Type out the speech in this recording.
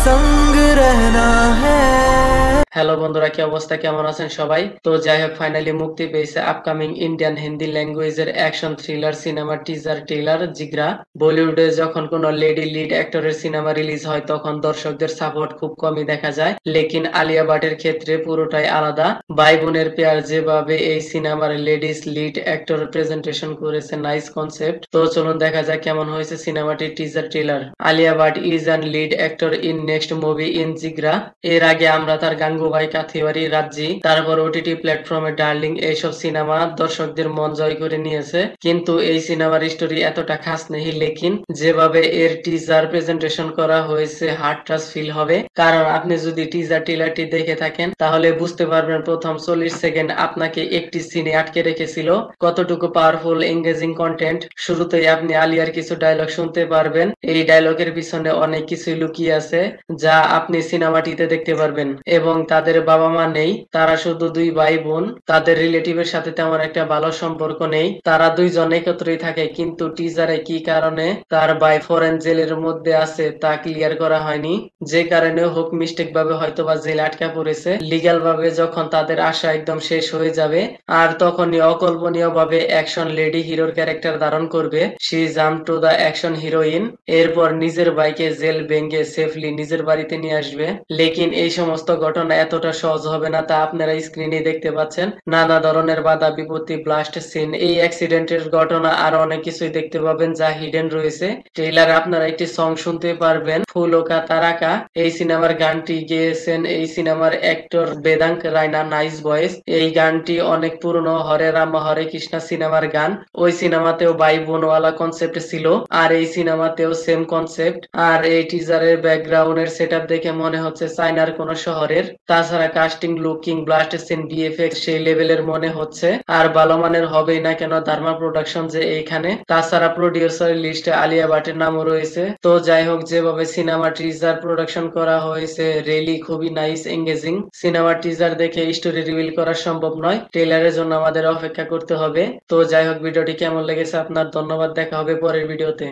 संग रहना है। হ্যালো বন্ধুরা, কি অবস্থা, কেমন আছেন সবাই? তো যাই হোক, ফাইনালি মুক্তি পেয়েছে আপকামিং ইন্ডিয়ান হিন্দি ল্যাঙ্গুয়েজের action thriller cinema teaser trailer Jigra. বলিউডে যখন কোনো লেডি লিড অ্যাক্টরের সিনেমা রিলিজ হয় তখন দর্শকদের সাপোর্ট খুব কমই দেখা যায়, লেকিন আলিয়া ভাটের ক্ষেত্রে পুরোটাই আলাদা। ভাই বোনের পেয়ার যেভাবে এই সিনেমার লেডিস লিড অ্যাক্টর প্রেজেন্টেশন করেছে, নাইস কনসেপ্ট। তো চলুন দেখা যাক কেমন হয়েছে সিনেমাটির teaser trailer. Alia Bhatt is an lead actor in next movie in Jigra. এর আগে আমরা তার গাঙ্গুবাই, কাথিয়াওয়াড়ি, রাজ্জি, তারপর ওটিটি প্ল্যাটফর্মে ডার্লিং এইসব সিনেমা দর্শকদের মন জয় করে নিয়েছে, কিন্তু এই সিনেমার স্টোরি এতটা খাস নেই, লেকিন যেভাবে এর টিজার প্রেজেন্টেশন করা হয়েছে হার্ট টাচ ফিল হবে। কারণ আপনি যদি টিজার ট্রেলারটি দেখে থাকেন তাহলে বুঝতে পারবেন প্রথম 40 সেকেন্ড আপনাকে একটি সিনে আটকে রেখেছিল কতটুকু পাওয়ারফুল এঙ্গেজিং কন্টেন্ট। শুরুতেই আপনি আলিয়ার কিছু ডায়লগ শুনতে পারবেন। এই ডায়লগের পিছনে অনেক কিছুই লুকিয়ে আছে যা আপনি সিনেমাটিতে দেখতে পারবেন। এবং তাদের বাবা মা নেই, তারা শুধু দুই ভাই বোন। তাদের রিলেটিভের সাথে তেমন একটা ভালো সম্পর্ক নেই, তারা দুইজন একত্রই থাকে, কিন্তু টিজারে কি কারণে তার ভাই ফরেন জেলের মধ্যে আছে তা ক্লিয়ার করা হয়নি, যে কারণে হোক মিস্টেক ভাবে হয়তোবা জেলে আটকা পড়েছে। লিগ্যাল ভাবে যখন তাদের আশা একদম শেষ হয়ে যাবে আর তখনই অকল্পনীয় ভাবে অ্যাকশন লেডি হিরোর ক্যারেক্টার ধারণ করবে, she jump to the action heroine. এরপর নিজের ভাইকে জেল ভেঙে সেফলি নিজের বাড়িতে নিয়ে আসবে। লেকিন এই সমস্ত ঘটনা এতটা সহজ হবে না, তা আপনারা স্ক্রিনে দেখতে পাচ্ছেন। নানা ধরনের বাধা বিপত্তি, ব্লাস্ট সিন, এই অ্যাক্সিডেন্টের ঘটনা আর অনেক কিছুই দেখতে পাবেন যা হিডেন রয়েছে। ট্রেলারে আপনারা একটি সং শুনতে পারবেন, ফুলোকা তারাকা। এই সিনেমার গানটি গেয়েছেন এই সিনেমার অ্যাক্টর বেদাঙ্ক রায়না, নাইস ভয়েস। এই গানটি অনেক পুরনো হরে রাম হরে কৃষ্ণা সিনেমার গান। ওই সিনেমাতেও ভাই বোনওয়ালা কনসেপ্ট ছিল আর এই সিনেমাতেও সেম কনসেপ্ট। আর এই টিজারের ব্যাকগ্রাউন্ডের সেটআপ দেখে মনে হচ্ছে চায়নার কোন শহরের। তাছাড়া casting, looking, blast scene, VFX সেই লেভেলের মনে হচ্ছে। আর ভালো মানের হবেই না কেন, ধর্মা প্রোডাকশন যে এইখানে। তাছাড়া প্রডিউসার লিস্টে আলিয়া ভাটের নামও রয়েছে। তো যাই হোক, যেভাবে সিনেমা টিজার প্রোডাকশন করা হয়েছে রিয়েলি খুবই নাইস এঙ্গেজিং। সিনেমা টিজার দেখে স্টোরি রিভিল করা সম্ভব নয়, ট্রেলারের জন্য আমাদের অপেক্ষা করতে হবে। তো যাই হোক, ভিডিওটি কেমন লেগেছে আপনার, ধন্যবাদ, দেখা হবে পরের ভিডিওতে।